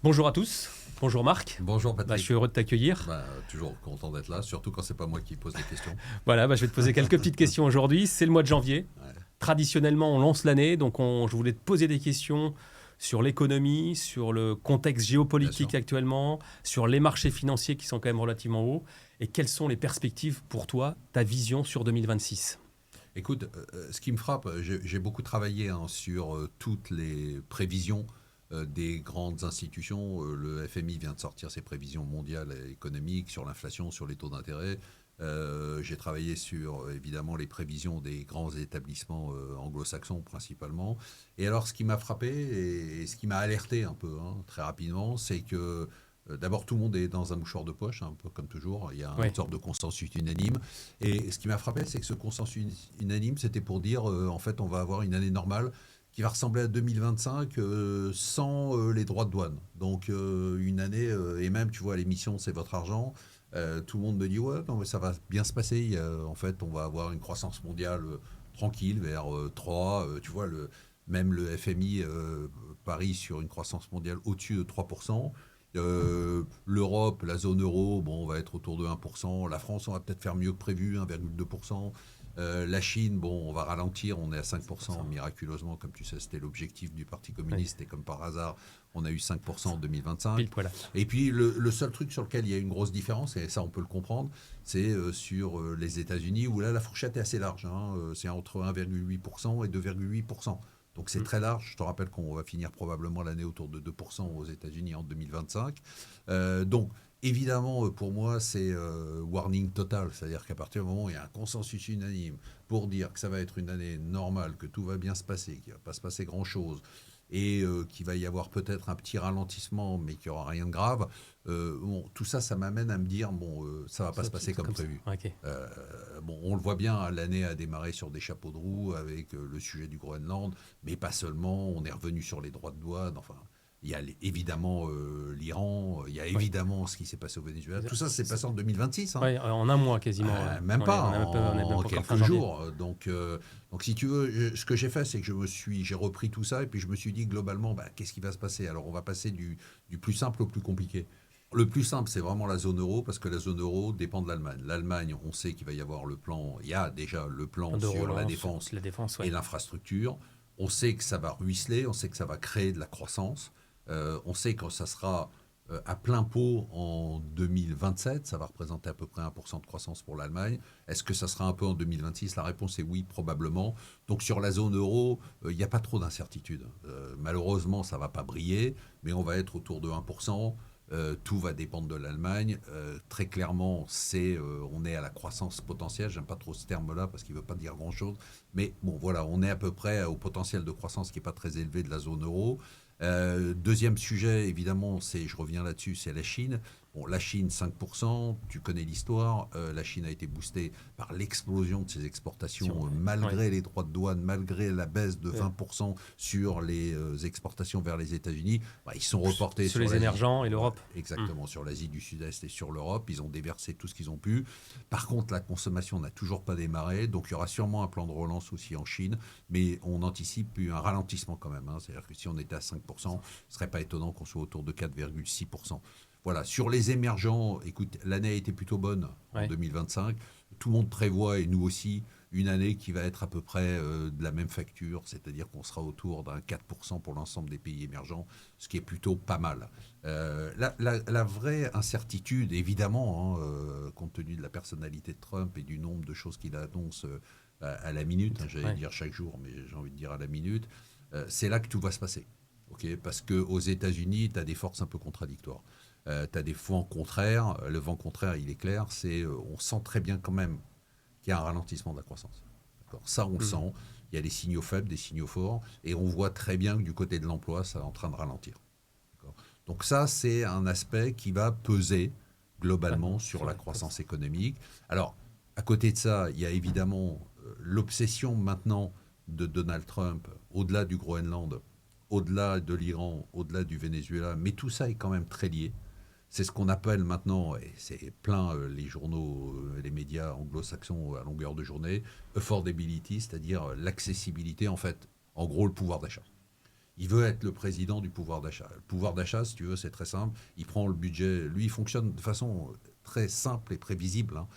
Bonjour à tous, bonjour Marc. Bonjour Je Patrick. suis heureux de t'accueillir. Toujours content d'être là, surtout quand c'est pas moi qui pose les questions. Je vais te poser quelques petites questions aujourd'hui. C'est le mois de janvier. Ouais, Traditionnellement, on lance l'année, donc je voulais te poser des questions sur l'économie, sur le contexte bien sûr. géopolitique actuellement, sur les marchés financiers qui sont quand même relativement hauts, et quelles sont les perspectives pour toi, ta vision sur 2026. Écoute, ce qui me frappe, j'ai beaucoup travaillé sur toutes les prévisions des grandes institutions. Le FMI vient de sortir ses prévisions mondiales et économiques sur l'inflation, sur les taux d'intérêt. J'ai travaillé sur évidemment les prévisions des grands établissements anglo-saxons principalement. Et alors, ce qui m'a frappé et ce qui m'a alerté un peu très rapidement, c'est que d'abord tout le monde est dans un mouchoir de poche, un peu comme toujours. Il y a Oui. une sorte de consensus unanime. Et ce qui m'a frappé, c'est que ce consensus unanime, c'était pour dire en fait, on va avoir une année normale qui va ressembler à 2025 sans les droits de douane. Donc une année, et même, tu vois, l'émission C'est votre argent. Tout le monde me dit ouais, non, mais ça va bien se passer. En fait, on va avoir une croissance mondiale tranquille vers 3. Tu vois, même le FMI parie sur une croissance mondiale au-dessus de 3%. L'Europe, la zone euro, bon, on va être autour de 1%. La France, on va peut-être faire mieux que prévu, 1,2%. La Chine, bon, on va ralentir, on est à 5% miraculeusement, comme tu sais, c'était l'objectif du Parti Oui. communiste et comme par hasard, on a eu 5% en 2025. Pile poil. Et puis le seul truc sur lequel il y a une grosse différence, et ça on peut le comprendre, c'est sur les États-Unis où là la fourchette est assez large. C'est entre 1,8% et 2,8%. Donc c'est très large. Je te rappelle qu'on va finir probablement l'année autour de 2% aux États-Unis en 2025. Donc évidemment, pour moi, c'est warning total. C'est-à-dire qu'à partir du moment où il y a un consensus unanime pour dire que ça va être une année normale, que tout va bien se passer, qu'il ne va pas se passer grand-chose, et qu'il va y avoir peut-être un petit ralentissement, mais qu'il n'y aura rien de grave, bon, tout ça, ça m'amène à me dire, bon, ça ne va pas se passer comme Ça. prévu. Ok. Bon, on le voit bien, l'année a démarré sur des chapeaux de roue avec le sujet du Groenland, mais pas seulement. On est revenu sur les droits de douane. Enfin, il y a évidemment l'Iran, il y a Oui. évidemment ce qui s'est passé au Venezuela. Tout ça s'est passé en 2026. Ouais, en un mois quasiment. Même Ouais, pas, on est même en pas encore fin quelques janvier. jours. Donc si tu veux, ce que j'ai fait, c'est que j'ai repris tout ça et puis je me suis dit globalement, qu'est-ce qui va se passer. Alors on va passer du plus simple au plus compliqué. Le plus simple, c'est vraiment la zone euro, parce que la zone euro dépend de l'Allemagne. L'Allemagne, on sait qu'il va y avoir le plan, il y a déjà le plan De sur la relance, défense la défense, et ouais. l'infrastructure. On sait que ça va ruisseler, on sait que ça va créer de la croissance. On sait que ça sera à plein pot en 2027, ça va représenter à peu près 1% de croissance pour l'Allemagne. Est-ce que ça sera un peu en 2026? La réponse est oui, probablement. Donc sur la zone euro, il n'y a pas trop d'incertitude. Malheureusement, ça ne va pas briller, mais on va être autour de 1%. Tout va dépendre de l'Allemagne. Très clairement, on est à la croissance potentielle. J'aime pas trop ce terme-là parce qu'il ne veut pas dire grand-chose. Mais bon, voilà, on est à peu près au potentiel de croissance qui n'est pas très élevé de la zone euro. Deuxième sujet, évidemment, je reviens là-dessus, c'est la Chine. Bon, la Chine, 5%, tu connais l'histoire. La Chine a été boostée par l'explosion de ses exportations, Ouais. malgré les droits de douane, malgré la baisse de 20% sur les exportations vers les États-Unis. Ils sont reportés Sur sur les l'Asie. émergents et Ouais, l'Europe. exactement, sur l'Asie du Sud-Est et sur l'Europe. Ils ont déversé tout ce qu'ils ont pu. Par contre, la consommation n'a toujours pas démarré. Donc, il y aura sûrement un plan de relance aussi en Chine. Mais on anticipe un ralentissement quand même. C'est-à-dire que si on était à 5%, ce ne serait pas étonnant qu'on soit autour de 4,6%. Voilà, sur les émergents, écoute, l'année a été plutôt bonne en Ouais. 2025. Tout le monde prévoit, et nous aussi, une année qui va être à peu près de la même facture, c'est-à-dire qu'on sera autour d'un 4% pour l'ensemble des pays émergents, ce qui est plutôt pas mal. La vraie incertitude, évidemment, compte tenu de la personnalité de Trump et du nombre de choses qu'il annonce à la minute, j'allais Ouais. dire chaque jour, mais j'ai envie de dire à la minute, c'est là que tout va se passer. Okay, parce qu'aux États-Unis, tu as des forces un peu contradictoires. Tu as des vents contraires. Le vent contraire, il est clair, on sent très bien quand même qu'il y a un ralentissement de la croissance. D'accord, ça, on le Mhm. sent. Il y a des signaux faibles, des signaux forts, et on voit très bien que du côté de l'emploi, ça est en train de ralentir. D'accord, donc ça, c'est un aspect qui va peser globalement sur la croissance économique. Alors, à côté de ça, il y a évidemment l'obsession maintenant de Donald Trump, au-delà du Groenland, au-delà de l'Iran, au-delà du Venezuela, mais tout ça est quand même très lié. C'est ce qu'on appelle maintenant, et c'est plein les journaux, les médias anglo-saxons à longueur de journée, affordability, c'est-à-dire l'accessibilité, en fait, en gros le pouvoir d'achat. Il veut être le président du pouvoir d'achat. Le pouvoir d'achat, si tu veux, c'est très simple. Il prend le budget. Lui, il fonctionne de façon très simple et prévisible. Hein.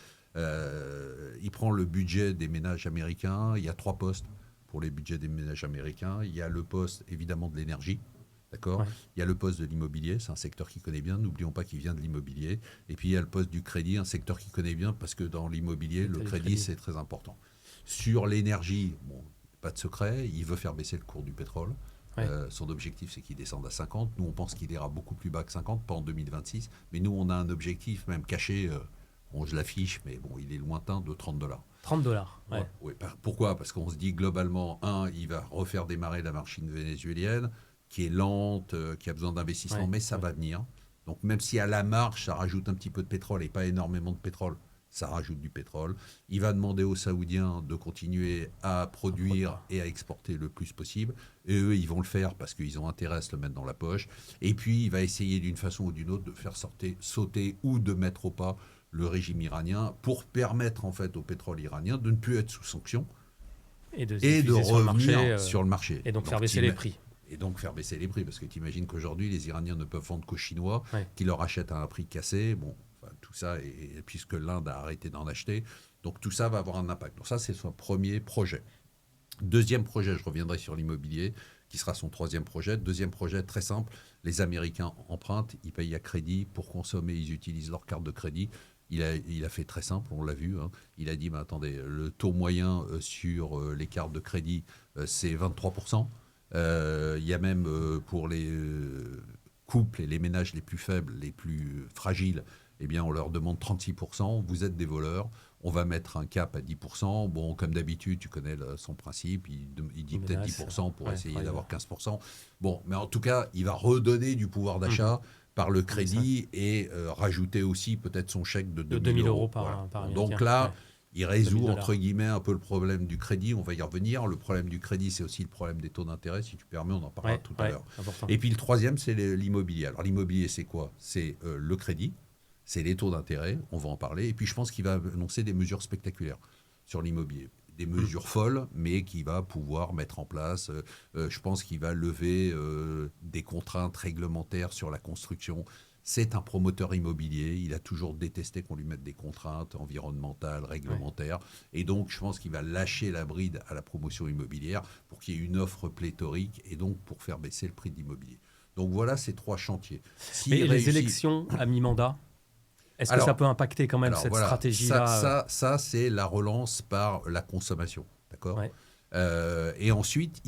Il prend le budget des ménages américains. Il y a 3 postes pour les budgets des ménages américains. Il y a le poste, évidemment, de l'énergie. D'accord. Ouais. Il y a le poste de l'immobilier, c'est un secteur qu'il connaît bien. N'oublions pas qu'il vient de l'immobilier. Et puis il y a le poste du crédit, un secteur qu'il connaît bien parce que dans l'immobilier, le crédit, c'est très important. Sur l'énergie, bon, pas de secret, il veut faire baisser le cours du pétrole. Ouais. Son objectif, c'est qu'il descende à 50. Nous, on pense qu'il ira beaucoup plus bas que 50, pas en 2026. Mais nous, on a un objectif, même caché, bon, je l'affiche, mais bon, il est lointain, de $30. $30, ouais. Ouais, pourquoi? Parce qu'on se dit globalement, il va refaire démarrer la machine vénézuélienne, qui est lente, qui a besoin d'investissement, mais ça va venir. Donc même si à la marge, ça rajoute un petit peu de pétrole et pas énormément de pétrole, ça rajoute du pétrole. Il va demander aux Saoudiens de continuer à produire et à exporter le plus possible. Et eux, ils vont le faire parce qu'ils ont intérêt à se le mettre dans la poche. Et puis, il va essayer d'une façon ou d'une autre de faire sauter ou de mettre au pas le régime iranien pour permettre en fait au pétrole iranien de ne plus être sous sanction et de revenir sur le marché. Et donc faire baisser les prix. Et donc faire baisser les prix, parce que tu imagines qu'aujourd'hui, les Iraniens ne peuvent vendre qu'aux Chinois, qui leur achètent à un prix cassé. Bon, enfin, tout ça, et puisque l'Inde a arrêté d'en acheter, donc tout ça va avoir un impact. Donc ça, c'est son premier projet. Deuxième projet, je reviendrai sur l'immobilier, qui sera son troisième projet. Deuxième projet, très simple, les Américains empruntent, ils payent à crédit. Pour consommer, ils utilisent leur carte de crédit. Il a fait très simple, on l'a vu. Hein. Il a dit, bah, attendez, le taux moyen sur les cartes de crédit, c'est 23%. Il y a même pour les couples et les ménages les plus faibles, les plus fragiles, eh bien, on leur demande 36%. Vous êtes des voleurs. On va mettre un cap à 10%. Bon, comme d'habitude, tu connais son principe. Il dit peut-être 10% pour essayer d'avoir 15%. Bon, mais en tout cas, il va redonner du pouvoir d'achat par le crédit et rajouter aussi peut-être son chèque de 2 000 euros par Américain. Donc là, il résout entre guillemets un peu le problème du crédit. On va y revenir. Le problème du crédit, c'est aussi le problème des taux d'intérêt. Si tu permets, on en parlera tout à l'heure. Important. Et puis le troisième, c'est l'immobilier. Alors l'immobilier, c'est quoi? C'est le crédit. C'est les taux d'intérêt, on va en parler. Et puis je pense qu'il va annoncer des mesures spectaculaires sur l'immobilier. Des mesures folles, mais qu'il va pouvoir mettre en place. Je pense qu'il va lever des contraintes réglementaires sur la construction. C'est un promoteur immobilier. Il a toujours détesté qu'on lui mette des contraintes environnementales, réglementaires. Et donc, je pense qu'il va lâcher la bride à la promotion immobilière pour qu'il y ait une offre pléthorique et donc pour faire baisser le prix de l'immobilier. Donc voilà ces 3 chantiers. Et les élections à mi-mandat, est-ce que ça peut impacter quand même cette stratégie-là Ça, c'est la relance par la consommation. D'accord. Et ensuite,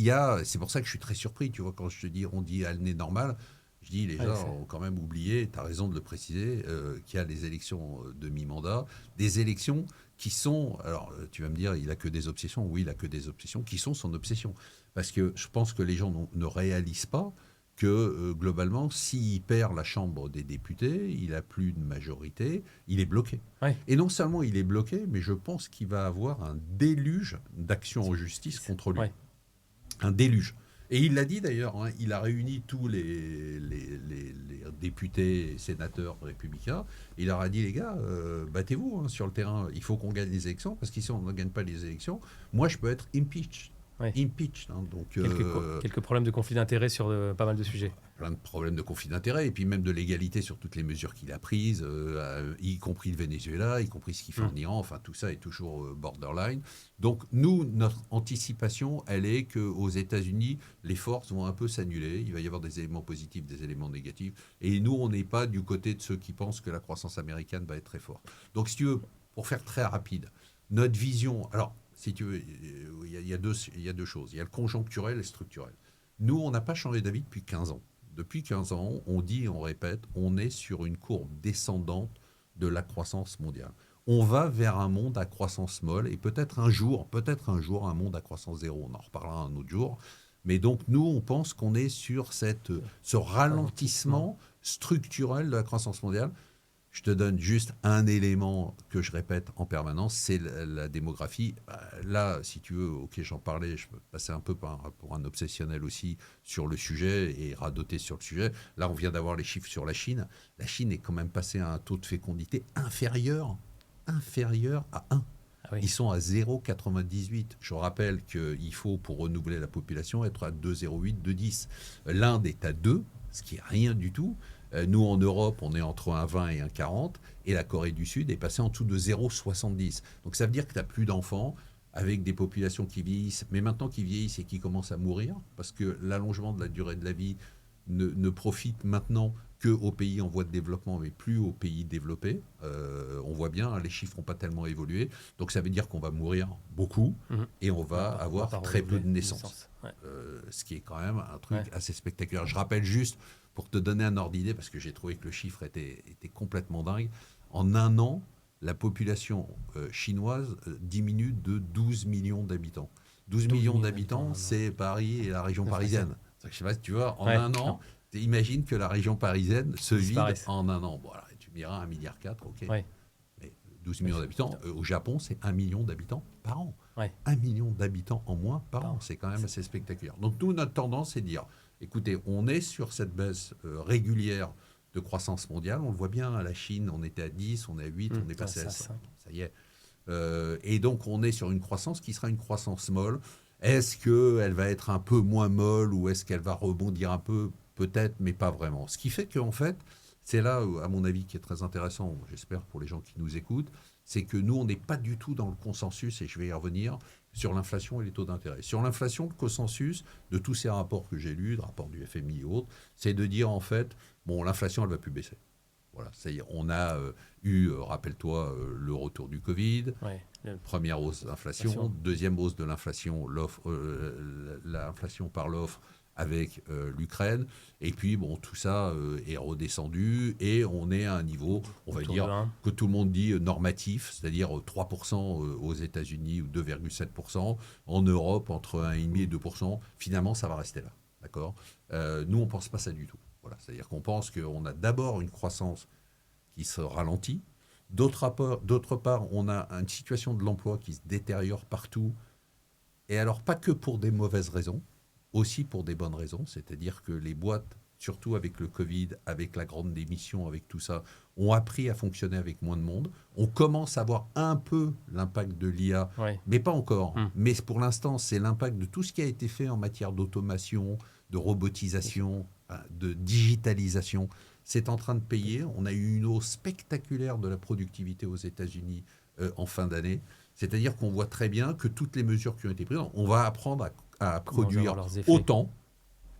c'est pour ça que je suis très surpris, tu vois, quand on dit année normale, je dis les gens ont quand même oublié, tu as raison de le préciser, qu'il y a les élections de mi-mandat, des élections qui sont, alors tu vas me dire, il n'a que des obsessions, oui, il n'a que des obsessions, qui sont son obsession. Parce que je pense que les gens ne réalisent pas que globalement, s'il perd la Chambre des députés, il n'a plus de majorité, il est bloqué. Et non seulement il est bloqué, mais je pense qu'il va avoir un déluge d'actions en justice contre lui. Un déluge. Et il l'a dit d'ailleurs, hein, il a réuni tous les députés et sénateurs républicains. Il leur a dit, les gars, battez-vous sur le terrain, il faut qu'on gagne les élections, parce qu'ici on ne gagne pas les élections. Moi, je peux être impeached. Impeached. Hein, donc, quelques problèmes de conflit d'intérêts sur pas mal de sujets. Plein de problèmes de conflit d'intérêts et puis même de légalité sur toutes les mesures qu'il a prises, y compris le Venezuela, y compris ce qu'il fait en Iran. Enfin, tout ça est toujours borderline. Donc, nous, notre anticipation, elle est qu'aux États-Unis, les forces vont un peu s'annuler. Il va y avoir des éléments positifs, des éléments négatifs. Et nous, on n'est pas du côté de ceux qui pensent que la croissance américaine va être très forte. Donc, si tu veux, pour faire très rapide, notre vision... Alors, si tu veux, il y a deux choses. Il y a le conjoncturel et le structurel. Nous, on n'a pas changé d'avis depuis 15 ans. Depuis 15 ans, on dit et on répète, on est sur une courbe descendante de la croissance mondiale. On va vers un monde à croissance molle et peut-être un jour, un monde à croissance zéro. On en reparlera un autre jour. Mais donc, nous, on pense qu'on est sur ce ralentissement structurel de la croissance mondiale. Je te donne juste un élément que je répète en permanence, c'est la démographie. Là, si tu veux, ok, j'en parlais, je peux passer un peu pour un obsessionnel aussi sur le sujet et radoter sur le sujet. Là, on vient d'avoir les chiffres sur la Chine. La Chine est quand même passée à un taux de fécondité inférieur à 1. Ah oui. Ils sont à 0,98. Je rappelle qu'il faut, pour renouveler la population, être à 2,08, 2,10. L'Inde est à 2, ce qui est rien du tout. Nous, en Europe, on est entre 1,20 et 1,40. Et la Corée du Sud est passée en dessous de 0,70. Donc ça veut dire que tu n'as plus d'enfants avec des populations qui vieillissent, mais maintenant qui vieillissent et qui commencent à mourir, parce que l'allongement de la durée de la vie ne profite maintenant qu'aux pays en voie de développement, mais plus aux pays développés. On voit bien, hein, les chiffres n'ont pas tellement évolué. Donc ça veut dire qu'on va mourir beaucoup et on va avoir très peu de naissances. Ouais. Ce qui est quand même un truc Ouais. assez spectaculaire. Je rappelle juste, pour te donner un ordre d'idée, parce que j'ai trouvé que le chiffre était complètement dingue, en un an, la population chinoise diminue de 12 millions d'habitants. 12 millions d'habitants, c'est Paris et la région parisienne. Je ne sais pas si tu vois, en un an, imagine que la région parisienne se vide en un an. Bon, alors, tu me diras 1,4 milliard, ok. Ouais. Mais 12 millions d'habitants, au Japon, c'est 1 million d'habitants par an. Ouais. 1 million d'habitants en moins par an, c'est quand même assez spectaculaire. Donc, nous, notre tendance, c'est de dire, écoutez, on est sur cette baisse régulière de croissance mondiale. On le voit bien, à la Chine, on était à 10, on est à 8, on est passé à 5. Ça y est. Et donc, on est sur une croissance qui sera une croissance molle. Est-ce qu'elle va être un peu moins molle ou est-ce qu'elle va rebondir un peu? Peut-être, mais pas vraiment. Ce qui fait qu'en fait, c'est là, à mon avis, qui est très intéressant, j'espère pour les gens qui nous écoutent, c'est que nous, on n'est pas du tout dans le consensus, et je vais y revenir, sur l'inflation et les taux d'intérêt. Sur l'inflation, le consensus de tous ces rapports que j'ai lus, de rapports du FMI et autres, c'est de dire en fait, bon, l'inflation, elle ne va plus baisser. Voilà, on a eu, rappelle-toi, le retour du Covid, première hausse de l'inflation, deuxième hausse de l'inflation, l'inflation par l'offre avec l'Ukraine, et puis bon, tout ça est redescendu, et on est à un niveau, on va dire, que tout le monde dit normatif, c'est-à-dire 3% aux États-Unis ou 2,7%, en Europe entre 1,5 et 2%, finalement ça va rester là, d'accord. Nous on ne pense pas ça du tout. Voilà, c'est-à-dire qu'on pense qu'on a d'abord une croissance qui se ralentit. D'autre part, on a une situation de l'emploi qui se détériore partout. Et alors, pas que pour des mauvaises raisons, aussi pour des bonnes raisons. C'est-à-dire que les boîtes, surtout avec le Covid, avec la grande démission, avec tout ça, ont appris à fonctionner avec moins de monde. On commence à voir un peu l'impact de l'IA, mais pas encore. Mais pour l'instant, c'est l'impact de tout ce qui a été fait en matière d'automation, de robotisation, de digitalisation. C'est en train de payer. On a eu une hausse spectaculaire de la productivité aux États-Unis en fin d'année. C'est-à-dire qu'on voit très bien que toutes les mesures qui ont été prises, on va apprendre à produire autant,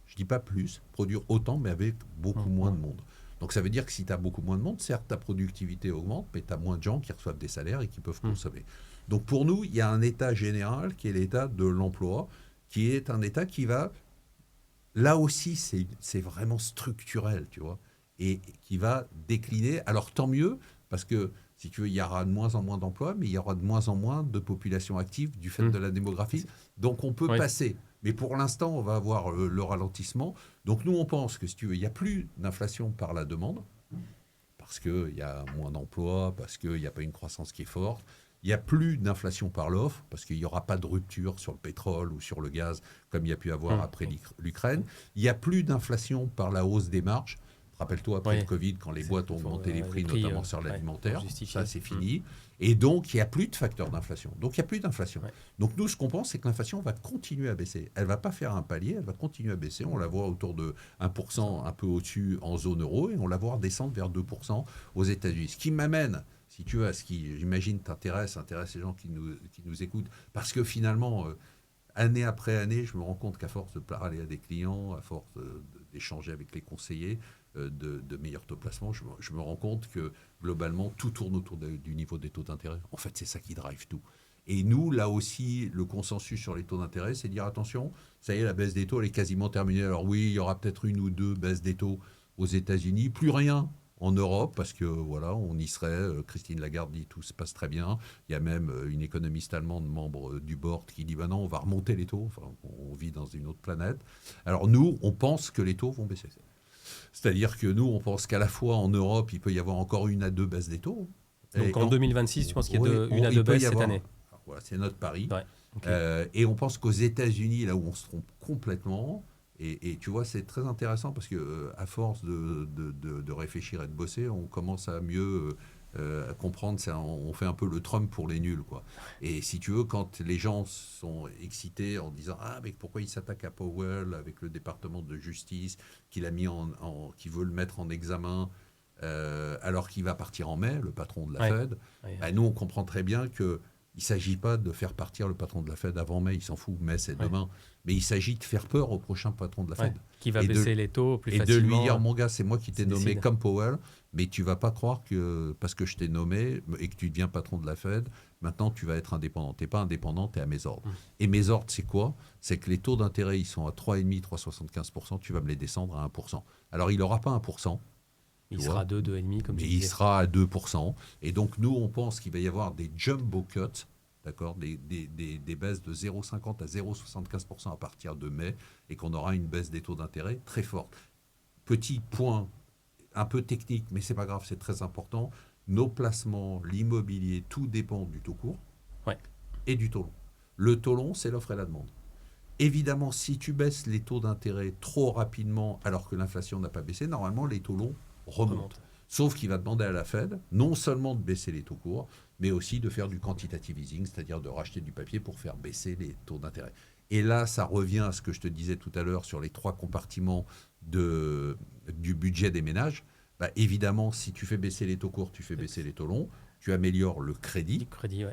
je ne dis pas plus, produire autant, mais avec beaucoup moins de monde. Donc ça veut dire que si tu as beaucoup moins de monde, certes, ta productivité augmente, mais tu as moins de gens qui reçoivent des salaires et qui peuvent consommer. Donc pour nous, il y a un état général qui est l'état de l'emploi, qui est un état qui va... Là aussi, c'est vraiment structurel, tu vois, et qui va décliner. Alors tant mieux, parce que, si tu veux, il y aura de moins en moins d'emplois, mais il y aura de moins en moins de population active du fait de la démographie. Donc on peut passer. Mais pour l'instant, on va avoir le ralentissement. Donc nous, on pense que, si tu veux, il n'y a plus d'inflation par la demande, parce qu'il y a moins d'emplois, parce qu'il n'y a pas une croissance qui est forte. Il n'y a plus d'inflation par l'offre, parce qu'il n'y aura pas de rupture sur le pétrole ou sur le gaz, comme il y a pu avoir après l'Ukraine. Il n'y a plus d'inflation par la hausse des marges. Rappelle-toi, après le Covid, quand les boîtes ont augmenté les prix, notamment sur l'alimentaire, ça c'est fini. Et donc, il n'y a plus de facteur d'inflation. Donc, il n'y a plus d'inflation. Donc, nous, ce qu'on pense, c'est que l'inflation va continuer à baisser. Elle ne va pas faire un palier, elle va continuer à baisser. On la voit autour de 1%, un peu au-dessus en zone euro, et on la voit descendre vers 2% aux États-Unis. Ce qui m'amène, si tu veux, à ce qui, j'imagine, intéresse les gens qui nous écoutent, parce que finalement, année après année, je me rends compte qu'à force de parler à des clients, à force d'échanger avec les conseillers, de meilleurs taux de placement, je me rends compte que globalement, tout tourne autour du niveau des taux d'intérêt. En fait, c'est ça qui drive tout. Et nous, là aussi, le consensus sur les taux d'intérêt, c'est de dire attention, ça y est, la baisse des taux, elle est quasiment terminée. Alors oui, il y aura peut-être une ou deux baisses des taux aux États-Unis, plus rien en Europe, parce que voilà, on y serait. Christine Lagarde dit tout se passe très bien. Il y a même une économiste allemande, membre du board, qui dit bah non, on va remonter les taux. Enfin, on vit dans une autre planète. Alors nous, on pense que les taux vont baisser. C'est-à-dire que nous, on pense qu'à la fois en Europe, il peut y avoir encore 1 à 2 baisses des taux. Donc en 2026, tu penses qu'il y a 1 à 2 baisses cette année? Voilà, c'est notre pari. Et on pense qu'aux États-Unis, là où on se trompe complètement, et tu vois, c'est très intéressant parce que à force de réfléchir et de bosser, on commence à mieux à comprendre, on fait un peu le Trump pour les nuls, quoi. Et si tu veux, quand les gens sont excités en disant ah mais pourquoi il s'attaque à Powell avec le département de justice qu'il a mis qui veut le mettre en examen alors qu'il va partir en mai, le patron de la Fed, nous on comprend très bien que il ne s'agit pas de faire partir le patron de la Fed avant mai, il s'en fout, mai c'est demain. Mais il s'agit de faire peur au prochain patron de la Fed. Qui va baisser les taux plus facilement. Et de lui dire, mon gars, c'est moi qui t'ai nommé comme Powell, mais tu ne vas pas croire que parce que je t'ai nommé et que tu deviens patron de la Fed, maintenant tu vas être indépendant. Tu n'es pas indépendant, tu es à mes ordres. Et mes ordres, c'est quoi? C'est que les taux d'intérêt, ils sont à 3,5, 3,75%, tu vas me les descendre à 1%. Alors il n'aura pas 1%. Il sera à 2, 2,5 comme tu disais. Il sera à 2%. Et donc, nous, on pense qu'il va y avoir des jumbo cuts, d'accord, des baisses de 0,50 à 0,75% à partir de mai, et qu'on aura une baisse des taux d'intérêt très forte. Petit point un peu technique, mais c'est pas grave, c'est très important. Nos placements, l'immobilier, tout dépend du taux court et du taux long. Le taux long, c'est l'offre et la demande. Évidemment, si tu baisses les taux d'intérêt trop rapidement alors que l'inflation n'a pas baissé, normalement, les taux longs remonte. Sauf qu'il va demander à la Fed non seulement de baisser les taux courts, mais aussi de faire du quantitative easing, c'est-à-dire de racheter du papier pour faire baisser les taux d'intérêt. Et là, ça revient à ce que je te disais tout à l'heure sur les 3 compartiments du budget des ménages. Évidemment, si tu fais baisser les taux courts, tu fais baisser les taux longs, tu améliores le crédit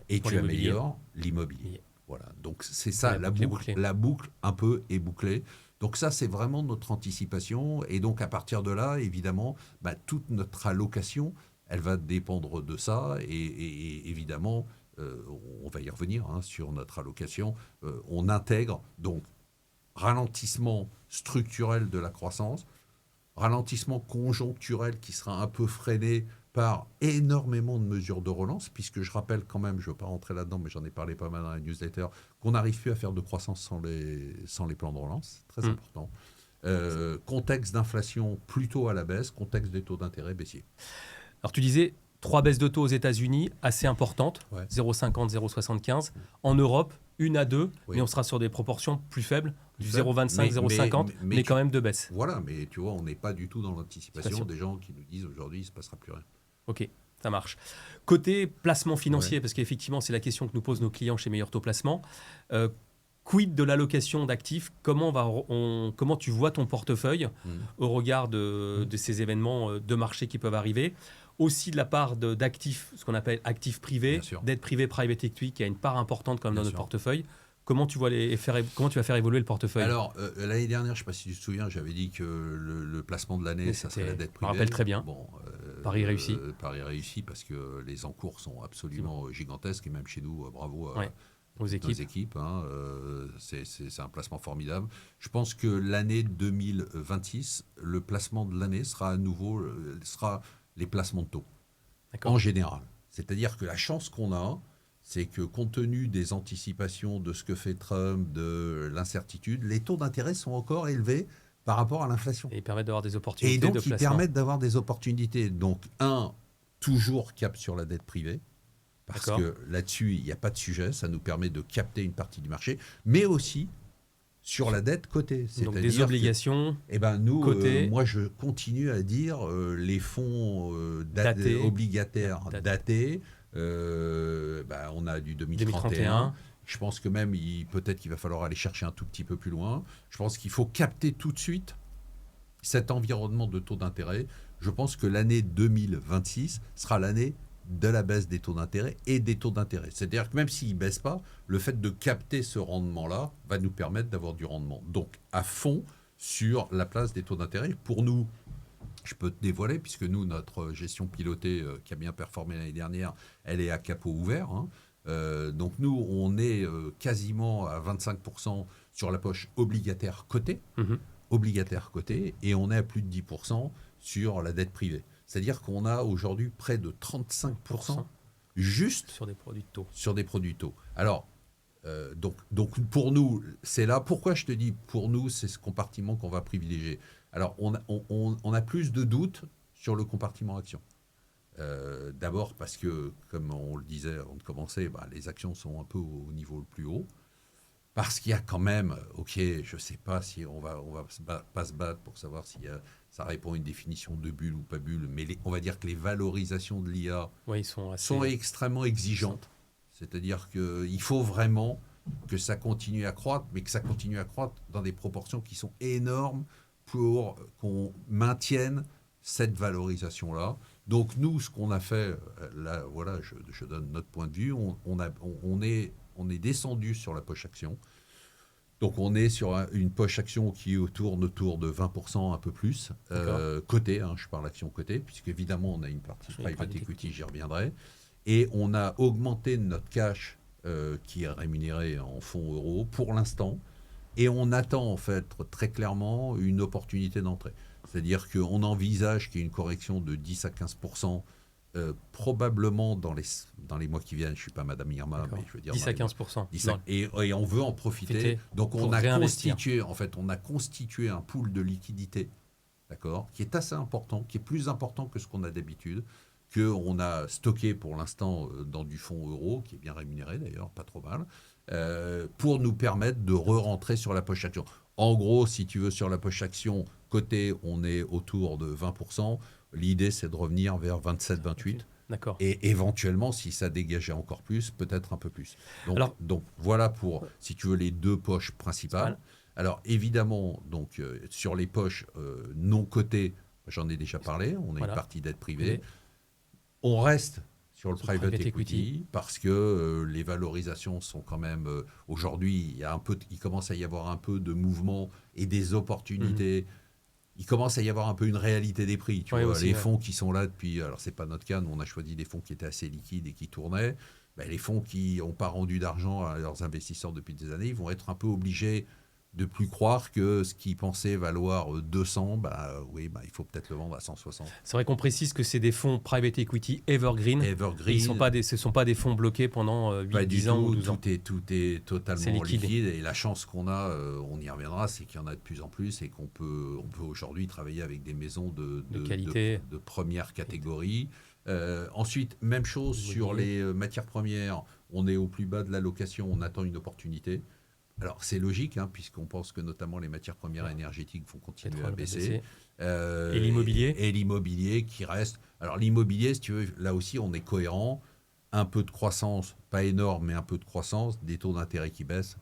et tu améliores l'immobilier. Voilà. Donc c'est ça, la boucle un peu est bouclée. Donc ça, c'est vraiment notre anticipation. Et donc, à partir de là, évidemment, toute notre allocation, elle va dépendre de ça. Et évidemment, on va y revenir sur notre allocation. On intègre donc ralentissement structurel de la croissance, ralentissement conjoncturel qui sera un peu freiné par énormément de mesures de relance, puisque je rappelle quand même, je ne veux pas rentrer là-dedans, mais j'en ai parlé pas mal dans la newsletter, qu'on n'arrive plus à faire de croissance sans les plans de relance, très important. Contexte d'inflation plutôt à la baisse, contexte des taux d'intérêt baissiers. Alors tu disais 3 baisses de taux aux États-Unis assez importantes, 0,50, 0,75. En Europe, 1 à 2, mais on sera sur des proportions plus faibles, du 0,25, 0,50, mais quand même 2 baisses. Voilà, mais tu vois, on n'est pas du tout dans l'anticipation des gens qui nous disent aujourd'hui, il ne se passera plus rien. Ok, ça marche. Côté placement financier, parce qu'effectivement, c'est la question que nous posent nos clients chez Meilleur Taux Placement. Quid de l'allocation d'actifs? Comment tu vois ton portefeuille au regard de ces événements de marché qui peuvent arriver? Aussi de la part d'actifs, ce qu'on appelle actifs privés, dette privée, private equity, qui a une part importante quand même dans notre portefeuille. Comment tu vas faire évoluer le portefeuille? Alors, l'année dernière, je ne sais pas si tu te souviens, j'avais dit que le placement de l'année, ça serait la dette privée. Je me rappelle très bien. Bon, Paris réussi. Paris réussi parce que les encours sont absolument gigantesques et même chez nous, bravo aux équipes. C'est un placement formidable. Je pense que l'année 2026, le placement de l'année sera à nouveau les placements de taux en général. C'est-à-dire que la chance qu'on a, c'est que compte tenu des anticipations de ce que fait Trump, de l'incertitude, les taux d'intérêt sont encore élevés par rapport à l'inflation. Et ils permettent d'avoir des opportunités de placement. Et donc, ils permettent d'avoir des opportunités. Donc, toujours cap sur la dette privée, parce que là-dessus, il n'y a pas de sujet. Ça nous permet de capter une partie du marché, mais aussi sur la dette cotée. Donc, des obligations cotées. Moi, je continue à dire les fonds obligataires datés. On a du 2031. Je pense que même, peut-être qu'il va falloir aller chercher un tout petit peu plus loin. Je pense qu'il faut capter tout de suite cet environnement de taux d'intérêt. Je pense que l'année 2026 sera l'année de la baisse des taux d'intérêt et des taux d'intérêt. C'est-à-dire que même s'ils ne baissent pas, le fait de capter ce rendement-là va nous permettre d'avoir du rendement. Donc, à fond sur la place des taux d'intérêt. Pour nous, je peux te dévoiler, puisque nous, notre gestion pilotée qui a bien performé l'année dernière, elle est à capot ouvert. Donc nous, on est quasiment à 25% sur la poche obligataire cotée, et on est à plus de 10% sur la dette privée. C'est-à-dire qu'on a aujourd'hui près de 35% juste sur des produits de taux. Alors, donc pour nous, c'est là. Pourquoi je te dis pour nous, c'est ce compartiment qu'on va privilégier. Alors, on a plus de doutes sur le compartiment action. D'abord parce que, comme on le disait avant de commencer, les actions sont un peu au niveau le plus haut. Parce qu'il y a quand même, ok, je ne sais pas si on va pas se battre pour savoir si ça répond à une définition de bulle ou pas bulle, mais on va dire que les valorisations de l'IA ils sont assez... sont extrêmement exigeantes. C'est-à-dire qu'il faut vraiment que ça continue à croître, mais que ça continue à croître dans des proportions qui sont énormes pour qu'on maintienne cette valorisation-là. Donc nous, ce qu'on a fait, là, voilà, je donne notre point de vue, on est descendu sur la poche action. Donc on est sur une poche action qui tourne autour de 20%, un peu plus, côté, je parle action côté, puisque évidemment on a une partie private equity, j'y reviendrai. Et on a augmenté notre cash qui est rémunéré en fonds euros pour l'instant. Et on attend en fait très clairement une opportunité d'entrée. C'est-à-dire qu'on envisage qu'il y ait une correction de 10 à 15%, probablement dans les mois qui viennent. Je ne suis pas Madame Irma, mais je veux dire 10 à 15%. Et on veut en profiter. Donc on a constitué un pool de liquidité, d'accord, qui est assez important, qui est plus important que ce qu'on a d'habitude, qu'on a stocké pour l'instant dans du fonds euro, qui est bien rémunéré d'ailleurs, pas trop mal, pour nous permettre de re-rentrer sur la poche action. En gros, si tu veux, sur la poche action, côté, on est autour de 20%. L'idée, c'est de revenir vers 27-28%. D'accord. Et éventuellement, si ça dégageait encore plus, peut-être un peu plus. Donc voilà pour, si tu veux, les deux poches principales. Alors évidemment, donc, sur les poches non cotées, j'en ai déjà parlé, on a une partie dette privée. On reste sur le private equity parce que les valorisations sont quand même... aujourd'hui, il commence à y avoir un peu de mouvement et des opportunités. Il commence à y avoir un peu une réalité des prix. Tu vois, aussi, les fonds qui sont là depuis... Alors, ce n'est pas notre cas. Nous, on a choisi des fonds qui étaient assez liquides et qui tournaient. Ben, les fonds qui n'ont pas rendu d'argent à leurs investisseurs depuis des années, ils vont être un peu obligés de plus croire que ce qu'ils pensaient valoir 200, il faut peut-être le vendre à 160. C'est vrai qu'on précise que c'est des fonds private equity evergreen. Ce ne sont pas des fonds bloqués pendant 8-10 ans ou 12 ans. Tout est totalement liquide. Et la chance qu'on a, on y reviendra, c'est qu'il y en a de plus en plus et qu'on peut aujourd'hui travailler avec des maisons de première catégorie. Ensuite, même chose sur les matières premières. On est au plus bas de l'allocation, on attend une opportunité. Alors, c'est logique, puisqu'on pense que notamment les matières premières énergétiques vont continuer à baisser. Et l'immobilier ? Et l'immobilier qui reste... Alors, l'immobilier, si tu veux, là aussi, on est cohérent. Un peu de croissance, pas énorme, mais un peu de croissance. Des taux d'intérêt qui baissent.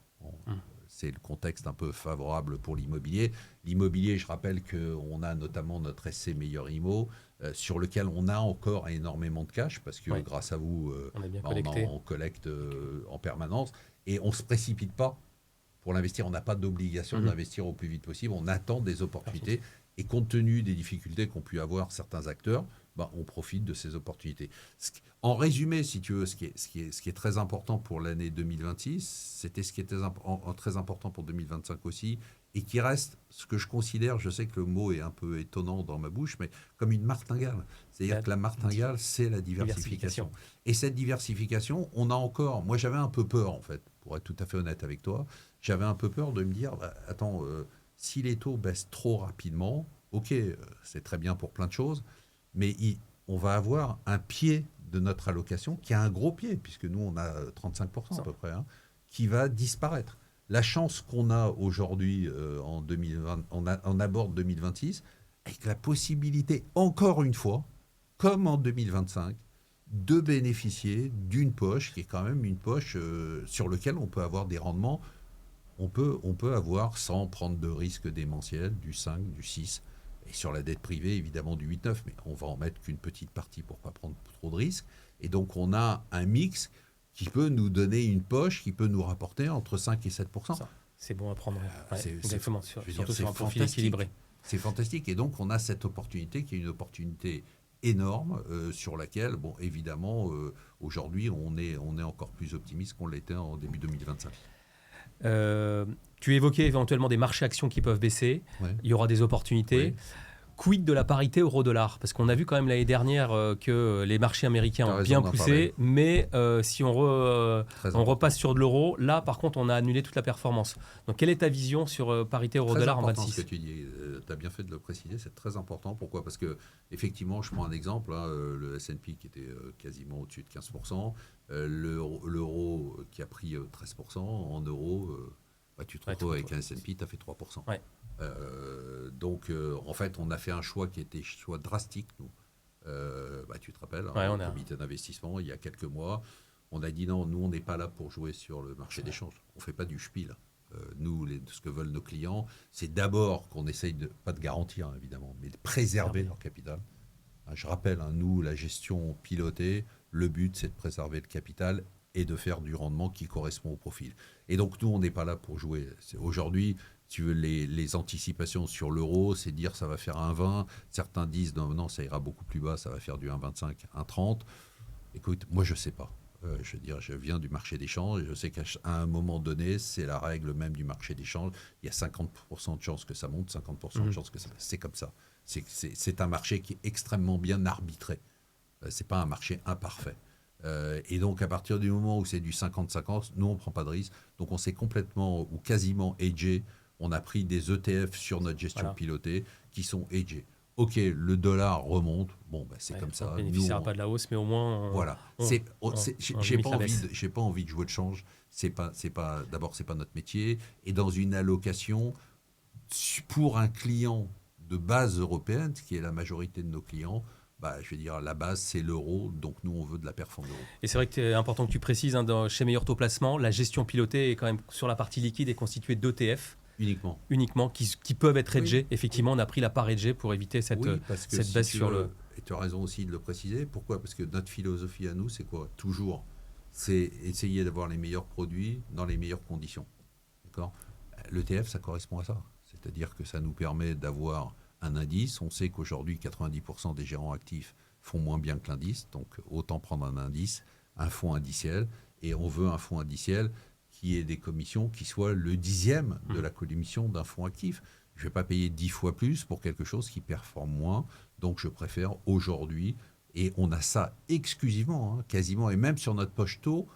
C'est le contexte un peu favorable pour l'immobilier. L'immobilier, je rappelle qu'on a notamment notre SC Meilleur Immo, sur lequel on a encore énormément de cash, parce que grâce à vous, on collecte en permanence. Et on ne se précipite pas. Pour l'investir, on n'a pas d'obligation d'investir au plus vite possible. On attend des opportunités. Et compte tenu des difficultés qu'ont pu avoir certains acteurs, on profite de ces opportunités. En résumé, si tu veux, ce qui est très important pour l'année 2026, c'était ce qui était très important pour 2025 aussi, et qui reste ce que je considère, je sais que le mot est un peu étonnant dans ma bouche, mais comme une martingale. C'est-à-dire que la martingale, c'est la diversification. Et cette diversification, on a encore... Moi, j'avais un peu peur, en fait, pour être tout à fait honnête avec toi. J'avais un peu peur de me dire, attends, si les taux baissent trop rapidement, ok, c'est très bien pour plein de choses, mais on va avoir un pied de notre allocation qui a un gros pied, puisque nous, on a 35% à peu près, qui va disparaître. La chance qu'on a aujourd'hui en 2020, on aborde 2026, avec la possibilité, encore une fois, comme en 2025, de bénéficier d'une poche qui est quand même une poche sur laquelle on peut avoir des rendements. On peut avoir, sans prendre de risques démentiels, du 5, du 6, et sur la dette privée, évidemment, du 8-9, mais on va en mettre qu'une petite partie pour ne pas prendre trop de risques. Et donc, on a un mix qui peut nous donner une poche qui peut nous rapporter entre 5 et 7%. C'est bon à prendre. Exactement, surtout sur un profil équilibré. C'est fantastique. Et donc, on a cette opportunité qui est une opportunité énorme sur laquelle, évidemment, aujourd'hui, on est encore plus optimiste qu'on l'était en début 2025. Tu évoquais éventuellement des marchés actions qui peuvent baisser. Il y aura des opportunités. Quid de la parité euro-dollar? Parce qu'on a vu quand même l'année dernière que les marchés américains ont bien poussé, mais si on repasse sur de l'euro, là par contre on a annulé toute la performance. Donc quelle est ta vision sur parité euro-dollar en 26? Ce que tu dis, tu as bien fait de le préciser, c'est très important. Pourquoi? Parce que effectivement, je prends un exemple, hein, le S&P qui était quasiment au-dessus de 15%, l'euro qui a pris 13%, en euros, tu te retrouves avec un S&P, tu as fait 3%. Ouais. Donc, en fait, on a fait un choix qui était choix drastique, nous. Tu te rappelles, on le comité d'investissement, il y a quelques mois, on a dit non, nous, on n'est pas là pour jouer sur le marché d'échange. On ne fait pas du spiel. Nous, ce que veulent nos clients, c'est d'abord qu'on essaye, pas de garantir, hein, évidemment, mais de préserver leur capital. Je rappelle, nous, la gestion pilotée, le but, c'est de préserver le capital et de faire du rendement qui correspond au profil. Et donc, nous, on n'est pas là pour jouer. Aujourd'hui, tu veux les anticipations sur l'euro, c'est dire ça va faire 1,20. Certains disent non, ça ira beaucoup plus bas, ça va faire du 1,25, 1,30. Écoute, moi je sais pas. Je veux dire, je viens du marché d'échange et je sais qu'à un moment donné, c'est la règle même du marché d'échange. Il y a 50% de chances que ça monte, 50% de chances que ça baisse. C'est comme ça. C'est un marché qui est extrêmement bien arbitré. C'est pas un marché imparfait. Et donc, à partir du moment où c'est du 50-50, nous, on ne prend pas de risque. Donc, on s'est complètement ou quasiment hedgé. On a pris des ETF sur notre gestion pilotée qui sont hedgés. Ok, le dollar remonte. Bon, c'est comme ça. On ne bénéficiera pas de la hausse, mais au moins. J'ai pas envie de jouer de change. D'abord, c'est pas notre métier. Et dans une allocation, pour un client de base européenne, ce qui est la majorité de nos clients, je veux dire, la base, c'est l'euro. Donc, nous, on veut de la perf en euros. Et c'est vrai que c'est important que tu précises, chez Meilleur Taux Placement, la gestion pilotée est quand même, sur la partie liquide, est constituée d'ETF. Uniquement, qui peuvent être hedgés. Effectivement, on a pris la part hedgée pour éviter cette baisse sur le... Et tu as raison aussi de le préciser. Pourquoi? Parce que notre philosophie à nous, c'est quoi? Toujours, c'est essayer d'avoir les meilleurs produits dans les meilleures conditions. D'accord? L'ETF, ça correspond à ça. C'est-à-dire que ça nous permet d'avoir un indice. On sait qu'aujourd'hui, 90% des gérants actifs font moins bien que l'indice. Donc, autant prendre un indice, un fonds indiciel. Et on veut un fonds indiciel qui ait des commissions qui soient le 10e de la commission d'un fonds actif. Je ne vais pas payer 10 fois plus pour quelque chose qui performe moins. Donc, je préfère aujourd'hui, et on a ça exclusivement, quasiment, et même sur notre poche taux,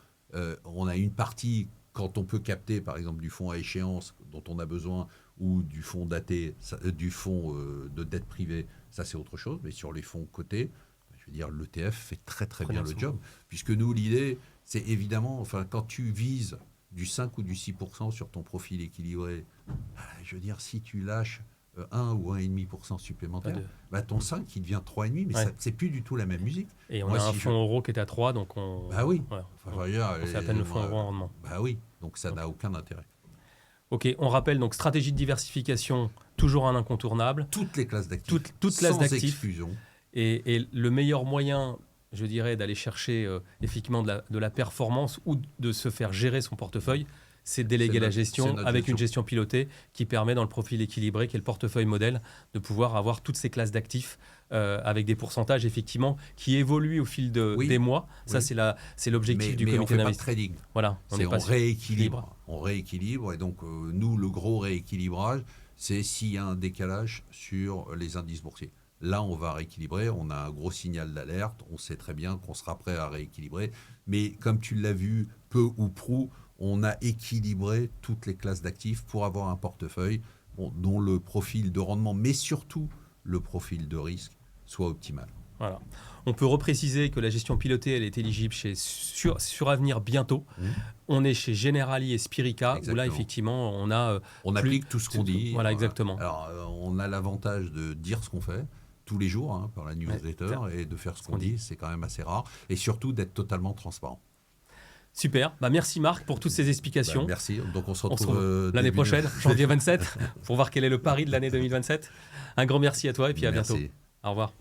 on a une partie, quand on peut capter, par exemple, du fonds à échéance dont on a besoin, ou du fonds daté, du fonds de dette privée, ça c'est autre chose. Mais sur les fonds cotés, je veux dire, l'ETF fait très très bien le job. Puisque nous, l'idée, c'est évidemment, quand tu vises du 5 ou du 6% sur ton profil équilibré, je veux dire, si tu lâches 1 ou 1,5% supplémentaire, ton 5, il devient 3,5, mais c'est plus du tout la même musique. Et on a un fonds euro qui est à 3, donc on... on fait à peine le fonds euro en rendement. Donc ça n'a aucun intérêt. Ok, on rappelle donc stratégie de diversification, toujours un incontournable. Toutes les classes d'actifs, toutes classes d'actifs. Exclusion. Et le meilleur moyen, je dirais, d'aller chercher effectivement de la performance ou de se faire gérer son portefeuille, c'est de déléguer la gestion avec une gestion pilotée qui permet, dans le profil équilibré, qui est le portefeuille modèle, de pouvoir avoir toutes ces classes d'actifs avec des pourcentages effectivement qui évoluent au fil des mois. Ça, c'est l'objectif du comité d'investissement. Voilà, on rééquilibre. Et donc, nous, le gros rééquilibrage, c'est s'il y a un décalage sur les indices boursiers. Là, on va rééquilibrer, on a un gros signal d'alerte, on sait très bien qu'on sera prêt à rééquilibrer. Mais comme tu l'as vu, peu ou prou, on a équilibré toutes les classes d'actifs pour avoir un portefeuille dont le profil de rendement, mais surtout le profil de risque, soit optimal. Voilà. On peut repréciser que la gestion pilotée, elle est éligible sur Avenir bientôt. On est chez Generali et Spirica, où là, effectivement, on applique tout ce qu'on dit. Voilà, exactement. Alors, on a l'avantage de dire ce qu'on fait tous les jours par la newsletter et de faire ce qu'on dit. C'est quand même assez rare. Et surtout, d'être totalement transparent. Super, merci Marc pour toutes ces explications. Merci, donc on se retrouve l'année prochaine, janvier 27, pour voir quel est le pari de l'année 2027. Un grand merci à toi et puis à bientôt. Au revoir.